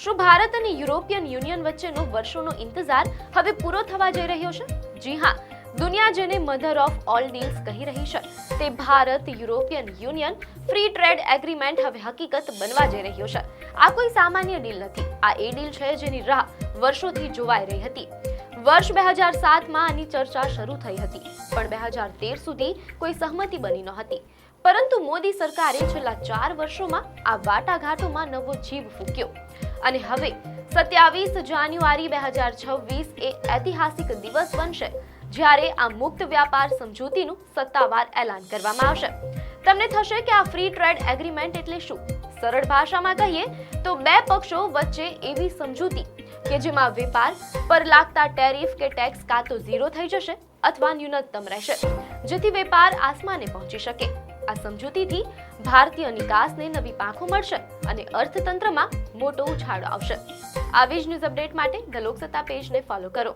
શું ભારત અને European union વચ્ચેનો વર્ષોનો ઇંતજાર હવે પૂરો થવા જઈ રહ્યો છે? જી હા, દુનિયા જેને મધર ઓફ ઓલ ડીલ્સ કહી રહી છે, તે Bharat European union free trade agreement હવે હકીકત બનવા જઈ રહ્યો છે. આ કોઈ સામાન્ય ડીલ નથી. આ એ ડીલ છે જેની રાહ વર્ષોથી જોવાઈ રહી હતી. વર્ષ 2007માં આની ચર્ચા શરૂ થઈ હતી, પણ 2013 સુધી કોઈ સહમતિ બની નહોતી. પરંતુ મોદી સરકારે છેલ્લા 4 વર્ષોમાં આ વાટાઘાટોમાં નવો જીવ ફૂંક્યો અને હવે 27 જાન્યુઆરી 2026 એ ઐતિહાસિક દિવસ બનશે જ્યારે આ મુક્ત વ્યાપાર સમજૂતીનું સત્તાવાર એલાન કરવામાં આવશે. તમને થશે કે આ ફ્રી ટ્રેડ એગ્રીમેન્ટ એટલે શું? સરળ ભાષામાં કહીએ તો બે પક્ષો વચ્ચે એવી સમજૂતી કે જેમાં વેપાર પર લાગતા ટેરિફ કે ટેક્સ કાં તો ઝીરો થઈ જશે અથવા ન્યૂનતમ રહેશે, જેથી વેપાર આસમાને પહોંચી શકે. આ સમજૂતીથી ભારતીય નિકાસને નવી પાંખો મળશે અને અર્થતંત્રમાં મોટો ઉછાળો આવશે. આવી જ ન્યૂઝ અપડેટ માટે ધ લોકસત્તા પેજને ફોલો કરો.